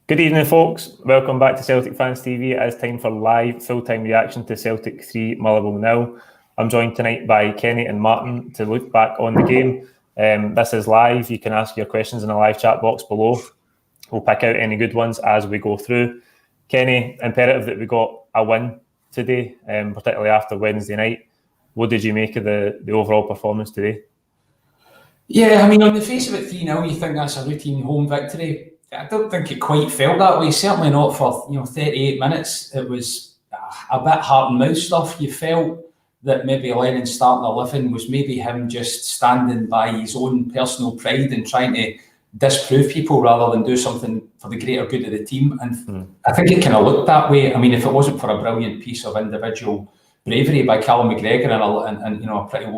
Good evening, folks. Welcome back to Celtic Fans TV. It is time for live, full-time reaction to Celtic 3, Motherwell 0. I'm joined tonight by Kenny and Martin to look back on the game. This is live. You can ask your questions in the live chat box below. We'll pick out any good ones as we go through. Kenny, imperative that we got a win today, particularly after Wednesday night. What did you make of the overall performance today? Yeah, I mean, on the face of it, 3-0, you think that's a routine home victory. I don't think it quite felt that way. Certainly not for 38 minutes. It was a bit heart and mouth stuff. You felt that maybe Lennon's starting 11 was maybe him just standing by his own personal pride and trying to disprove people rather than do something for the greater good of the team. And I think it kind of looked that way. I mean, if it wasn't for a brilliant piece of individual bravery by Callum McGregor and a pretty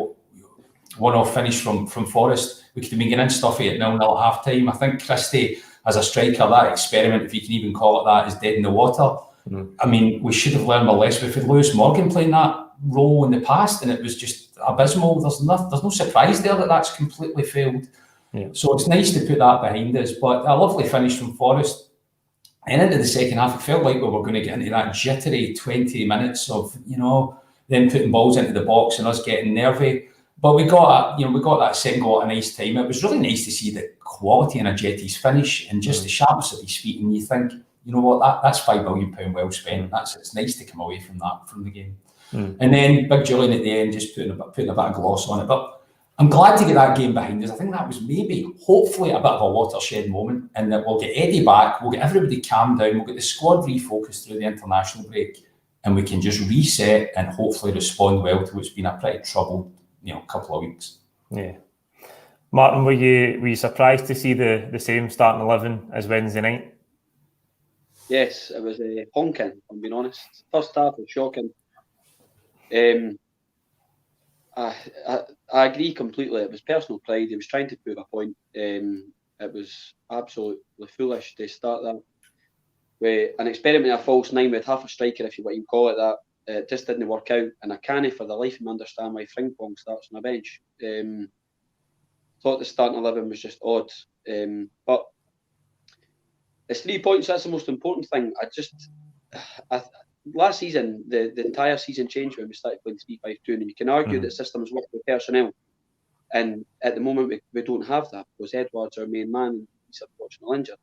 one-off finish from Forrest, we could have been getting in stuffy at 0-0 at half-time. I think Christie, as a striker, that experiment, if you can even call it that, is dead in the water. I mean, we should have learned a lesson. We've had Lewis Morgan playing that role in the past, and it was just abysmal. There's no surprise there that that's completely failed. Yeah. So it's nice to put that behind us. But a lovely finish from Forrest. And into the second half, it felt like we were going to get into that jittery 20 minutes of, them putting balls into the box and us getting nervy. But we got that second goal at a nice time. It was really nice to see the quality in Ajeti's finish and just the sharpness of his feet. And you think, you know what, that's £5 million well spent. It's nice to come away from that from the game. And then Big Julian at the end just putting a bit of gloss on it. But I'm glad to get that game behind us. I think that was hopefully a bit of a watershed moment, and that we'll get Eddie back, we'll get everybody calmed down, we'll get the squad refocused through the international break, and we can just reset and hopefully respond well to what's been a pretty troubled couple of weeks. Yeah. Martin, were you surprised to see the same starting 11 as Wednesday night? Yes, it was honking, if I'm being honest. First half was shocking. I agree completely. It was personal pride. He was trying to prove a point. It was absolutely foolish to start that with an experiment, a false nine with half a striker, if you want to call it that. It just didn't work out, and I can't for the life of me understand why Frimpong starts on the bench. Thought the starting 11 was just odd, but it's 3 points. That's the most important thing. Last season, the entire season changed when we started playing 3-5-2, and you can argue that systems work with personnel, and at the moment we don't have that because Edwards, our main man, and he's unfortunately injured.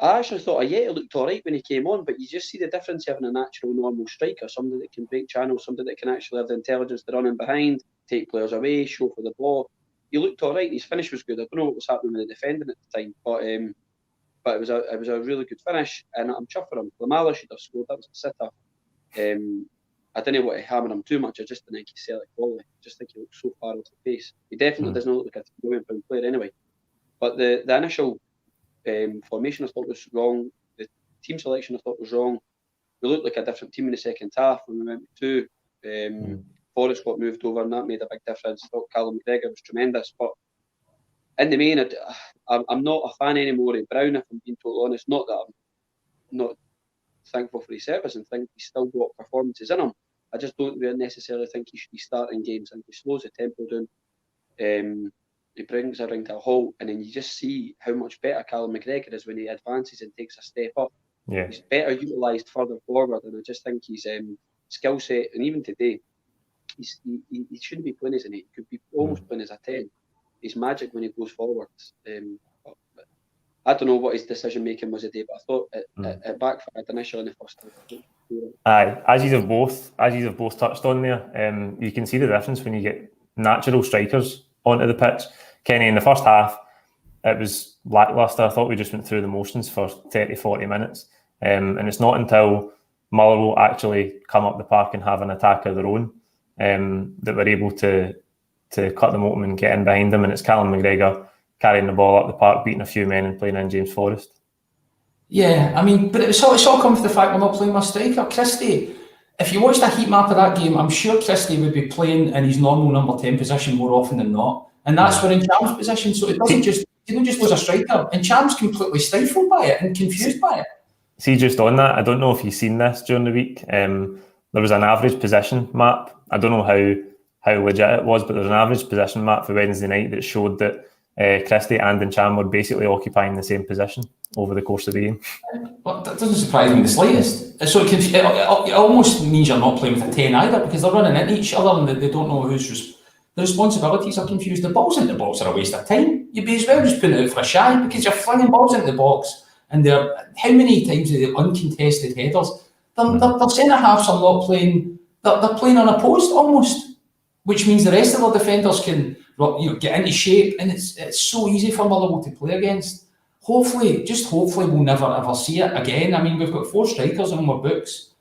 I actually thought Ajeti looked all right when he came on, but you just see the difference having a natural, normal striker, somebody that can break channels, somebody that can actually have the intelligence to run in behind, take players away, show for the ball. He looked all right. His finish was good. I don't know what was happening with the defending at the time, but it was a really good finish, and I'm chuffed for him. Lamala should have scored. That was a sitter. I didn't want to hammer him too much. I just didn't think he's Celtic quality. I just think he looks so far off the pace. He definitely does not look like a £1 million player anyway. But the initial formation I thought was wrong. The team selection I thought was wrong. We looked like a different team in the second half when we went to 2. Forrest got moved over, and that made a big difference. I thought Callum McGregor was tremendous, but in the main, I'm not a fan anymore of Brown, if I'm being totally honest. Not that I'm not thankful for his service and think he's still got performances in him. I just don't really necessarily think he should be starting games, and he slows the tempo down. He brings everything to a halt, and then you just see how much better Callum McGregor is when he advances and takes a step up. Yeah. He's better utilised further forward, and I just think his skill set, and even today, he shouldn't be playing as an 8. He could be almost playing as a 10. He's magic when he goes forwards. But I don't know what his decision making was today, but I thought it backfired initially in the first half. Aye, as you have both touched on there, you can see the difference when you get natural strikers onto the pitch. Kenny, in the first half, it was lacklustre. I thought we just went through the motions for 30-40 minutes. And it's not until Motherwell actually come up the park and have an attack of their own that we're able to cut them open and get in behind them. And it's Callum McGregor carrying the ball up the park, beating a few men and playing in James Forrest. Yeah, I mean, but it's all come from the fact we're not playing with striker. Christie, if you watched a heat map of that game, I'm sure Christie would be playing in his normal number 10 position more often than not. And that's where in Cham's position, so it doesn't just lose a striker. And Cham's completely stifled by it and confused by it. See, just on that, I don't know if you've seen this during the week. There was an average position map. I don't know how legit it was, but there's an average position map for Wednesday night that showed that Christie and Cham were basically occupying the same position over the course of the game. Well, that doesn't surprise me in the slightest. So it almost means you're not playing with a 10 either, because they're running into each other and they don't know who's the responsibilities are confused. The balls into the box are a waste of time. You'd be as well just putting it out for a shy, because you're flinging balls into the box, and how many times are they uncontested headers? Their centre halves are not playing. They're playing on a post almost, which means the rest of our defenders can get into shape, and it's so easy for Motherwell to play against. Hopefully we'll never ever see it again. I mean, we've got 4 strikers on our books.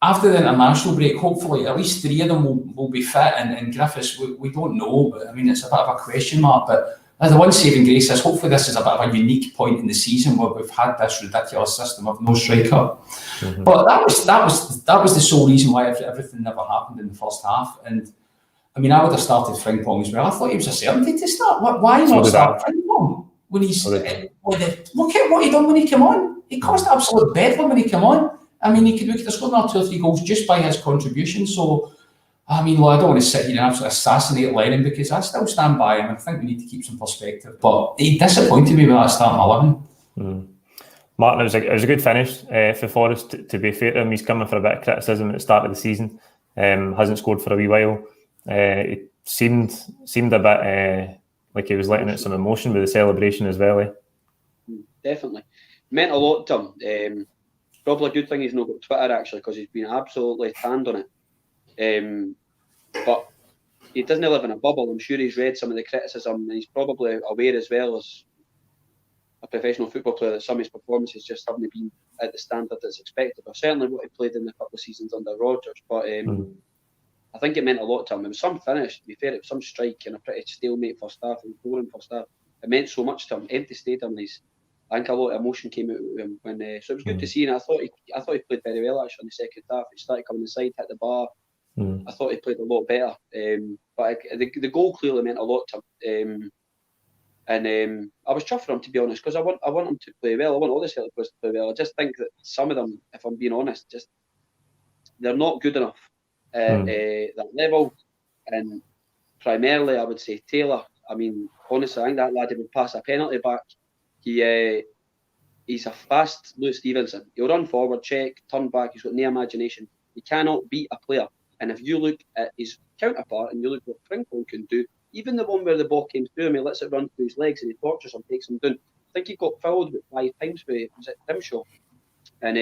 After the international break, hopefully at least 3 of them will be fit, and Griffiths, we don't know, but I mean, it's a bit of a question mark. But as the one saving grace is, hopefully this is a bit of a unique point in the season where we've had this ridiculous system of no striker. Mm-hmm. But that was the sole reason why everything never happened in the first half. And I mean, I would have started Frimpong as well. I thought he was a certainty to start. Why not start Frimpong when he's look at what he done when he came on? He caused absolute bedlam when he came on. I mean, we could have scored another 2 or 3 goals just by his contribution. So, I mean, I don't want to sit here and absolutely assassinate Lennon, because I still stand by him. I think we need to keep some perspective. But he disappointed me with that starting 11. Martin, it was a good finish for Forrest. To be fair to him, he's coming for a bit of criticism at the start of the season. Hasn't scored for a wee while. It seemed a bit like he was letting out some emotion with the celebration as well. Definitely. Meant a lot to him. Probably a good thing he's not got Twitter, actually, because he's been absolutely tanned on it. But he doesn't live in a bubble. I'm sure he's read some of the criticism, and he's probably aware as well as a professional football player that some of his performances just haven't been at the standard that's expected, or certainly what he played in the couple of seasons under Rodgers. But I think it meant a lot to him. It was some finish, to be fair, it was some strike and a pretty stalemate first half and boring first half. It meant so much to him. Empty stadium, I think a lot of emotion came out of him when. So it was good to see, and I thought he played very well actually in the second half. He started coming inside, hit the bar. I thought he played a lot better. But the goal clearly meant a lot to him. And I was chuffed for him, to be honest, because I want him to play well. I want all the Celtic players to play well. I just think that some of them, if I'm being honest, just they're not good enough at that level. And primarily, I would say Taylor. I mean, honestly, I think that lad would pass a penalty back. He's a fast Lewis Stevenson. He'll run forward, check, turn back. He's got no imagination. He cannot beat a player. And if you look at his counterpart and you look what Frimpong can do, even the one where the ball came through him, he lets it run through his legs and he tortures him, takes him down. I think he got fouled about 5 times with Grimshaw. And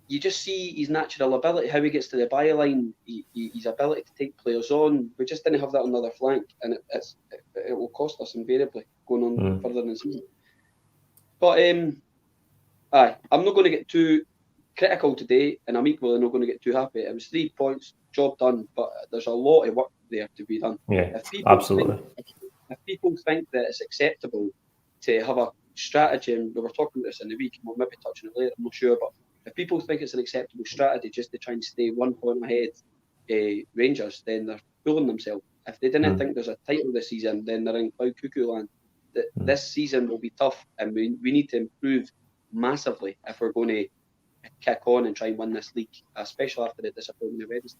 you just see his natural ability, how he gets to the byline, his ability to take players on. We just didn't have that on the other flank, and it will cost us invariably going on further in the season. But I'm not going to get too critical today, and I'm equally not going to get too happy. It was 3 points, job done, but there's a lot of work there to be done. Yeah, absolutely. If people think that it's acceptable to have a strategy, and we were talking about this in the week, and we'll maybe touch on it later, I'm not sure, but if people think it's an acceptable strategy just to try and stay 1 point ahead Rangers, then they're fooling themselves. If they didn't think there's a title this season, then they're in cloud cuckoo land. This season will be tough, and we need to improve massively if we're going to kick on and try and win this league, especially after the disappointment of Wednesday.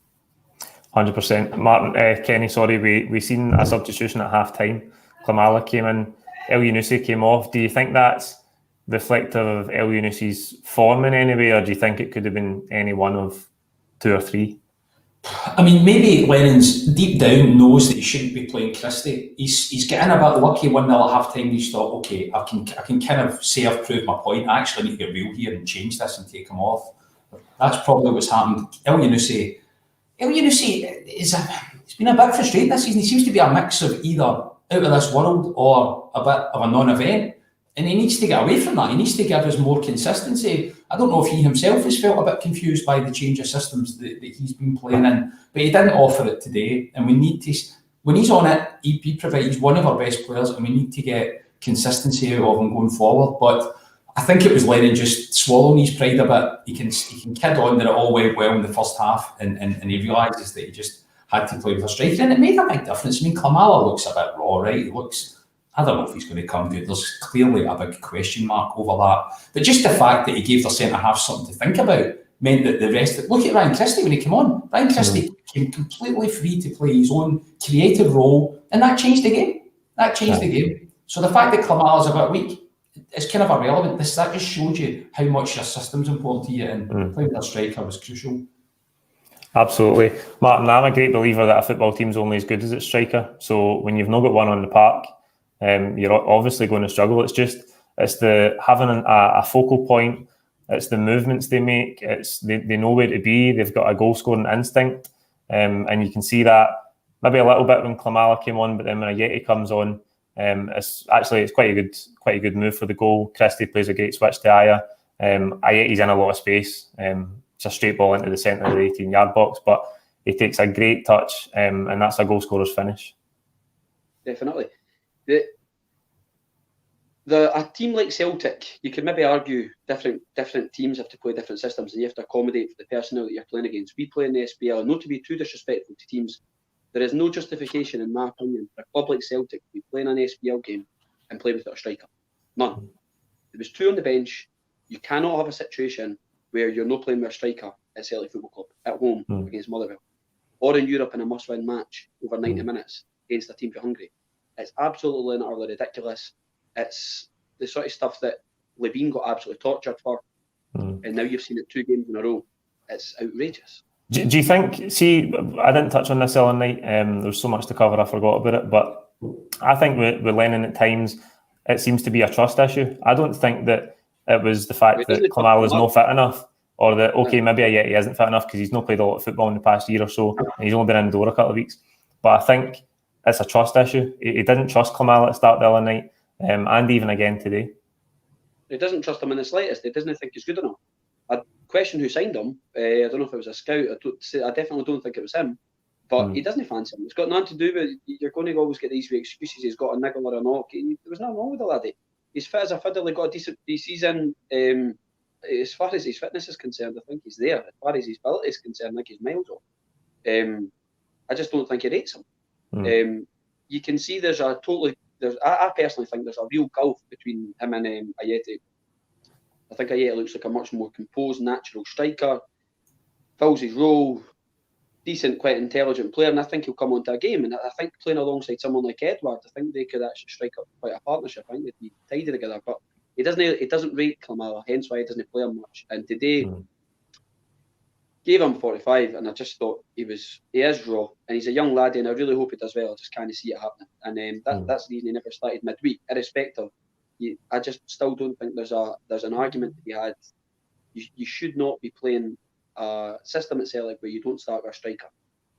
100%. Martin, Kenny, sorry, we seen a substitution at half time. Klimala came in, El Yunusi came off. Do you think that's reflective of El Yunusi's form in any way, or do you think it could have been any one of 2 or 3? I mean, maybe Lennon's deep down knows that he shouldn't be playing Christie. He's getting a bit lucky 1-0 at half time. He's thought, okay, I can kind of say I've proved my point. I actually need to get real here and change this and take him off. That's probably what's happened. El Yunusi he's been a bit frustrating this season. He seems to be a mix of either out of this world or a bit of a non-event. And he needs to get away from that. He needs to give us more consistency. I don't know if he himself has felt a bit confused by the change of systems that he's been playing in, but he didn't offer it today. And we need to, when he's on it, he's one of our best players, and we need to get consistency out of him going forward. But I think it was Lennon just swallowing his pride a bit. He can kid on that it all went well in the first half, and he realises that he just had to play with a striker, and it made a big difference. I mean, Klimala looks a bit raw, right? He looks, I don't know if he's going to come good. There's clearly a big question mark over that. But just the fact that he gave the centre-half something to think about meant that the rest... Look at Ryan Christie when he came on. Ryan Christie came completely free to play his own creative role, and that changed the game. The game. So the fact that Klimala's a bit weak, it's kind of irrelevant. That just showed you how much your system's important to you, and playing with a striker was crucial. Absolutely. Martin, I'm a great believer that a football team's only as good as its striker. So when you've not got one on the park, you're obviously going to struggle. It's the having a focal point. It's the movements they make. It's they know where to be. They've got a goal scoring instinct, and you can see that maybe a little bit when Klimala came on, but then when Ajeti comes on, it's quite a good move for the goal. Christie plays a great switch to Aya. Ajeti's in a lot of space. It's a straight ball into the centre of the 18-yard box, but he takes a great touch, and that's a goal scorer's finish. Definitely. A team like Celtic, you could maybe argue different teams have to play different systems, and you have to accommodate for the personnel that you're playing against. We play in the SPL, and not to be too disrespectful to teams, there is no justification, in my opinion, for a club like Celtic to be playing an SPL game and play without a striker. None. There was 2 on the bench. You cannot have a situation where you're not playing with a striker at Celtic Football Club at home against Motherwell, or in Europe in a must-win match over 90 minutes against a team from Hungary. It's absolutely and utterly ridiculous. It's the sort of stuff that Levine got absolutely tortured for, and now you've seen it 2 games in a row. It's outrageous. Do you think? See, I didn't touch on this the other night. There's so much to cover, I forgot about it. But I think with Lennon at times, it seems to be a trust issue. I don't think that it was the fact that Klimala's not fit enough, or that maybe Ajeti isn't fit enough because he's not played a lot of football in the past year or so, and he's only been in the door a couple of weeks. But I think it's a trust issue. He didn't trust Klimala at the start of the other night, and even again today. He doesn't trust him in the slightest. He doesn't think he's good enough. I question who signed him. I don't know if it was a scout. I definitely don't think it was him. But he doesn't fancy him. It's got nothing to do with, you're going to always get these excuses. He's got a niggle or a knock. There was nothing wrong with the laddie. He's fit as a fiddle. He got a decent season. As far as his fitness is concerned, I think he's there. As far as his ability is concerned, I think he's miles off. I just don't think he rates him. You can see I personally think there's a real gulf between him and Ajeti. I think Ajeti looks like a much more composed, natural striker, fills his role, decent, quite intelligent player, and I think he'll come onto a game. And I think playing alongside someone like Edward, I think they could actually strike up quite a partnership. I think they'd be tidy together. But he doesn't rate Klimala, hence why he doesn't play him much. And today, gave him 45, and I just thought he is raw, and he's a young lad, and I really hope he does well. I just can't see it happening, and that's the reason he never started midweek, irrespective. I just still don't think there's an argument to be had. You should not be playing a system at Celtic where you don't start with a striker.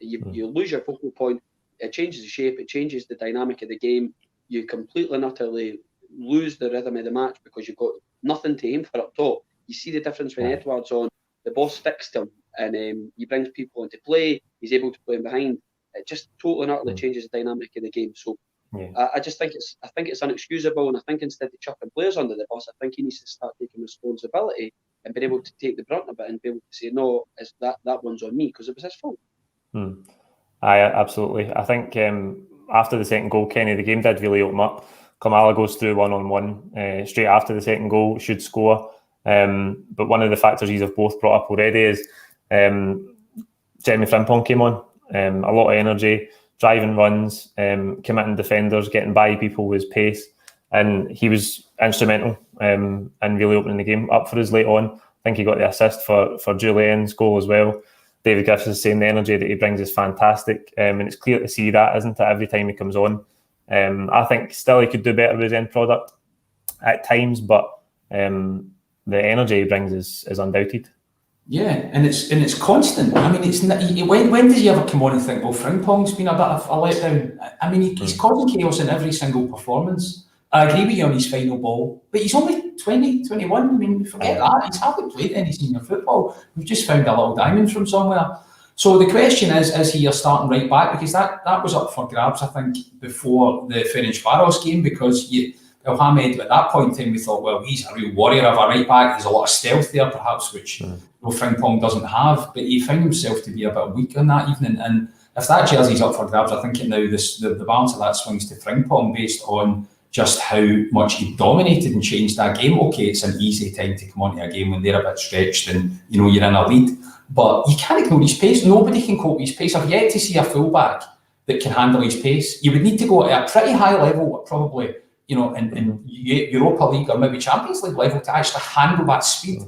You lose your focal point. It changes the shape. It changes the dynamic of the game. You completely and utterly lose the rhythm of the match because you've got nothing to aim for up top. You see the difference when Edward's on. The boss sticks to him, and he brings people into play. He's able to play in behind. It just totally and utterly changes the dynamic of the game. So I just think it's unexcusable, and I think instead of chucking players under the bus, I think he needs to start taking responsibility and being able to take the brunt of it and be able to say, no, that one's on me, because it was his fault. Absolutely. I think after the second goal, Kenny, the game did really open up. Klimala goes through 1-on-1 straight after the second goal, should score. But one of the factors you have both brought up already is Jeremy Frimpong came on. A lot of energy, driving runs, committing defenders, getting by people with his pace. And he was instrumental in really opening the game up for us late on. I think he got the assist for Julien's goal as well. David Griffiths is saying the energy that he brings is fantastic. And it's clear to see that, isn't it, every time he comes on. I think still he could do better with his end product at times, but the energy he brings is undoubted. Yeah, and it's constant. I mean, it's when does he ever come on and think, well, Frimpong's been a bit of a letdown? I mean, he's causing chaos in every single performance. I agree with you on his final ball, but he's only 20, 21. I mean, forget that. He's hardly played any senior football. We've just found a little diamond from somewhere. So the question is he your starting right back? Because that was up for grabs, I think, before the Ferencváros game, because Elhamed, at that point in time, we thought, well, he's a real warrior of a right back. There's a lot of stealth there, perhaps, which Frimpong doesn't have. But he found himself to be a bit weak on that evening. And if that jersey's up for grabs, I think now the balance of that swings to Frimpong based on just how much he dominated and changed that game. Okay, it's an easy time to come onto a game when they're a bit stretched and you're in a lead. But you can't ignore his pace. Nobody can cope with his pace. I've yet to see a fullback that can handle his pace. You would need to go at a pretty high level, probably in Europa League or maybe Champions League level to actually handle that speed.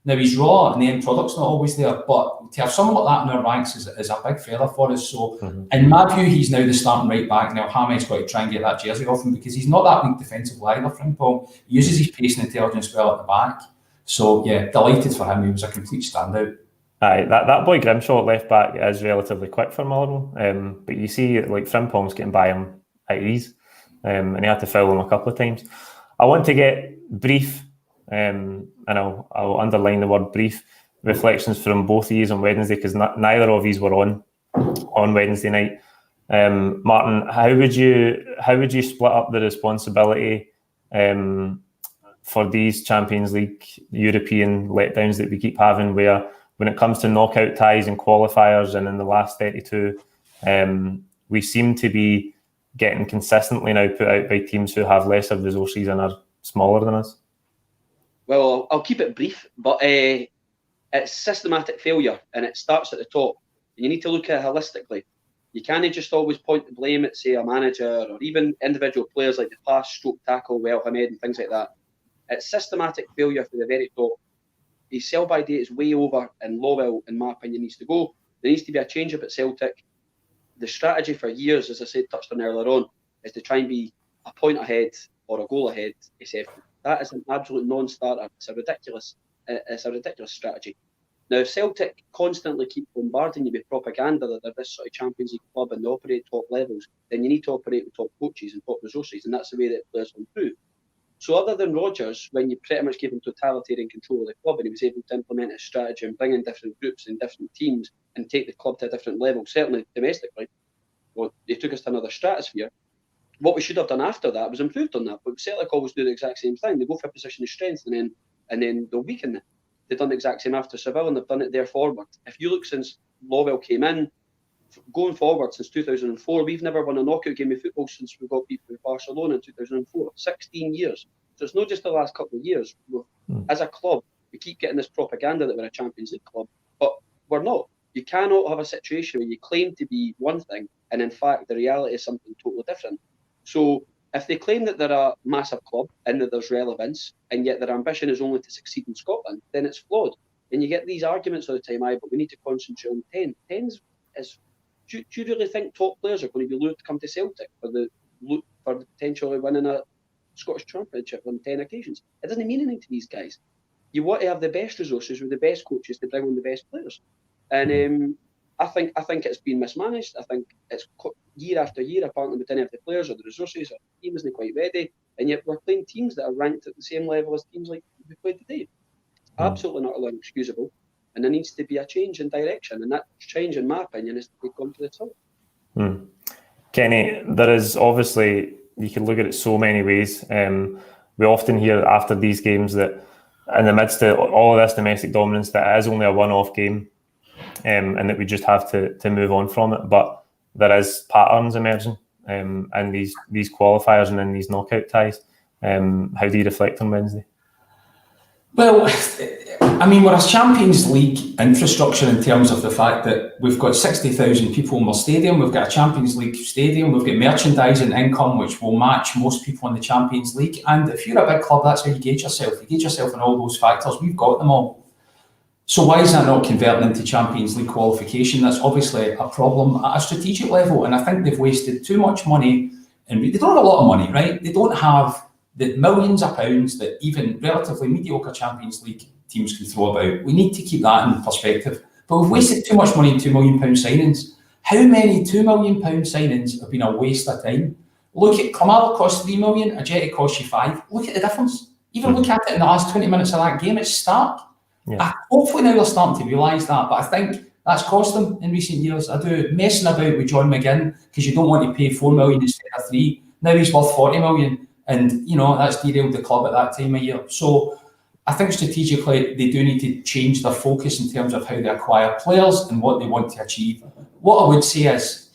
Now he's raw and the end product's not always there, but to have someone like that in our ranks is a big feather for us. So in my view, he's now the starting right back. Now Hamid's got to try and get that jersey off him because he's not that weak defensively either, Frimpong. He uses his pace and intelligence well at the back. So yeah, delighted for him. He was a complete standout. Aye, that boy Grimshaw at left back is relatively quick for Motherwell, but you see like Frimpong's getting by him at ease, and he had to foul him a couple of times. I want to get brief, and I'll underline the word brief, reflections from both of you on Wednesday because neither of you were on Wednesday night. Martin, how would you split up the responsibility for these Champions League European letdowns that we keep having, where when it comes to knockout ties and qualifiers and in the last 32, we seem to be getting consistently now put out by teams who have lesser resources and are smaller than us? Well, I'll keep it brief, but it's systematic failure and it starts at the top. And you need to look at it holistically. You can't just always point the blame at, say, a manager or even individual players like the pass, stroke, tackle, Hamed and things like that. It's systematic failure from the very top. His sell-by date is way over and Lowell, in my opinion, needs to go. There needs to be a change-up at Celtic. The strategy for years, as I said, touched on earlier on, is to try and be a point ahead or a goal ahead, etc. That is an absolute non-starter. It's a ridiculous strategy. Now, if Celtic constantly keep bombarding you with propaganda that they're this sort of Champions League club and they operate top levels, then you need to operate with top coaches and top resources, and that's the way that players will improve. So other than Rodgers, when you pretty much gave him totalitarian control of the club and he was able to implement his strategy and bring in different groups and different teams and take the club to a different level, certainly domestically, well, they took us to another stratosphere. What we should have done after that was improved on that, but Celtic always do the exact same thing. They go for a position of strength and then they'll weaken it. They've done the exact same after Seville and they've done it there forward. If you look since Lowell came in, going forward since 2004, we've never won a knockout game of football since we got beat with Barcelona in 2004. 16 years. So it's not just the last couple of years. As a club, we keep getting this propaganda that we're a Champions League club, but we're not. You cannot have a situation where you claim to be one thing and in fact the reality is something totally different. So if they claim that they're a massive club and that there's relevance and yet their ambition is only to succeed in Scotland, then it's flawed. And you get these arguments all the time, but we need to concentrate on 10. 10's is, do you really think top players are going to be lured to come to Celtic for potentially winning a Scottish Championship on 10 occasions? It doesn't mean anything to these guys. You want to have the best resources with the best coaches to bring on the best players. And I think it's been mismanaged. I think it's year after year, apparently we didn't have the players or the resources or the team isn't quite ready. And yet we're playing teams that are ranked at the same level as teams like we played today. Absolutely not inexcusable. And there needs to be a change in direction. And that change, in my opinion, is to come to the top. Kenny, there is obviously, you can look at it so many ways. We often hear after these games that in the midst of all of this domestic dominance, that it is only a one-off game and that we just have to move on from it. But there is patterns emerging in these qualifiers and in these knockout ties. How do you reflect on Wednesday? Well, I mean, we're a Champions League infrastructure in terms of the fact that we've got 60,000 people in our stadium, we've got a Champions League stadium, we've got merchandising income which will match most people in the Champions League. And if you're a big club, that's how you gauge yourself. You gauge yourself on all those factors. We've got them all. So why is that not converting into Champions League qualification? That's obviously a problem at a strategic level. And I think they've wasted too much money. And they don't have a lot of money, right? They don't have the millions of pounds that even relatively mediocre Champions League teams can throw about. We need to keep that in perspective. But we've wasted too much money in £2 million signings. How many £2 million signings have been a waste of time? Look at Kamala cost 3 million, Ajeti cost you 5. Look at the difference. Even look at it in the last 20 minutes of that game, it's stark. Yeah. Hopefully now they're starting to realise that, but I think that's cost them in recent years. I do messing about with John McGinn because you don't want to pay 4 million instead of 3. Now he's worth 40 million. And, that's derailed the club at that time of year. So I think strategically they do need to change their focus in terms of how they acquire players and what they want to achieve. What I would say is,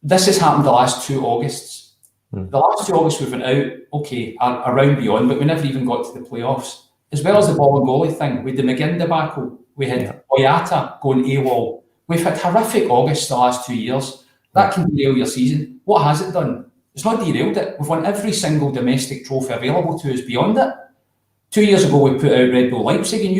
this has happened the last 2 Augusts. The last 2 Augusts we've been out, okay, around beyond, but we never even got to the playoffs. As well as the ball and goalie thing, with the McGinn debacle, we had Boyata going AWOL. We've had horrific Augusts the last 2 years. That can derail your season. What has it done? It's not derailed it. We've won every single domestic trophy available to us beyond it. 2 years ago, we put out Red Bull Leipzig in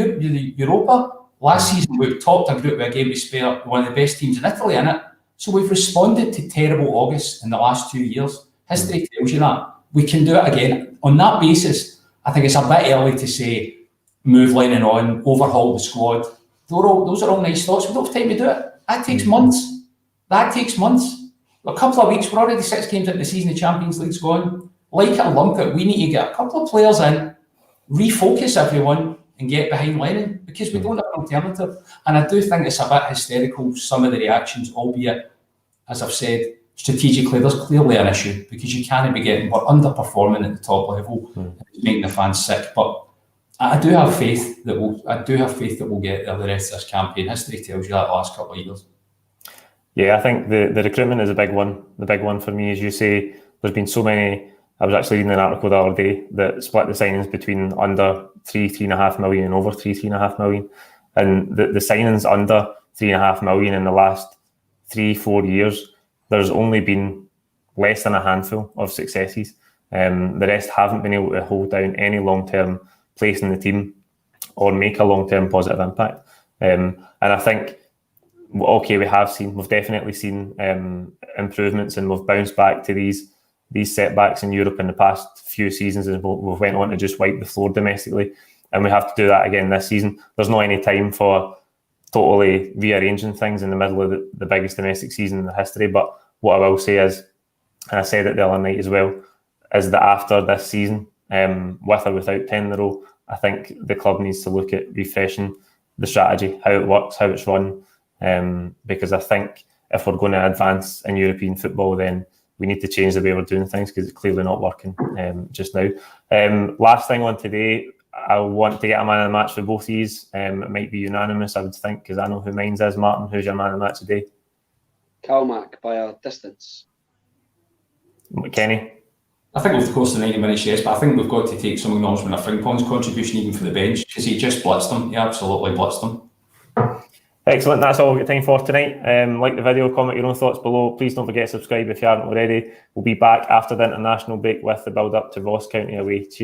Europa. Last season, we topped a group with a game to spare, one of the best teams in Italy in it. So we've responded to terrible August in the last 2 years. History tells you that. We can do it again. On that basis, I think it's a bit early to say, move Lennon on, overhaul the squad. Those are all nice thoughts. We don't have time to do it. That takes months. A couple of weeks, we're already 6 games into the season, the Champions League's gone. Like it or lump it, we need to get a couple of players in, refocus everyone, and get behind Lennon, because we don't have an alternative. And I do think it's a bit hysterical, some of the reactions, albeit, as I've said, strategically, there's clearly an issue, because you can't be getting, we're underperforming at the top level, it's making the fans sick. But I do have faith that we'll get there the rest of this campaign. History tells you that the last couple of years. Yeah, I think the recruitment is a big one. The big one for me, as you say, there's been so many. I was actually reading an article the other day that split the signings between under 3.5 million and over 3.5 million. And the signings under 3.5 million in the last 3-4 years, there's only been less than a handful of successes. The rest haven't been able to hold down any long-term place in the team or make a long-term positive impact. And I think, okay, we've definitely seen improvements, and we've bounced back to these setbacks in Europe in the past few seasons, and we've went on to just wipe the floor domestically, and we have to do that again this season. There's not any time for totally rearranging things in the middle of the biggest domestic season in the history. But what I will say is, and I said it the other night as well, is that after this season, with or without 10 in a row, I think the club needs to look at refreshing the strategy, how it works, how it's run, because I think if we're going to advance in European football, then we need to change the way we're doing things, because it's clearly not working just now. Last thing on today, I want to get a man of the match for both of these. It might be unanimous, I would think, because I know who mine is. Martin, who's your man of the match today? Calmac by a distance. Kenny? I think over the course of the 90 minutes, yes, but I think we've got to take some acknowledgement of Frimpong's contribution even for the bench, because he just blitzed them. He absolutely blitzed them. Excellent, that's all we've got time for tonight. Like the video, comment your own thoughts below. Please don't forget to subscribe if you haven't already. We'll be back after the international break with the build-up to Ross County away. Cheers.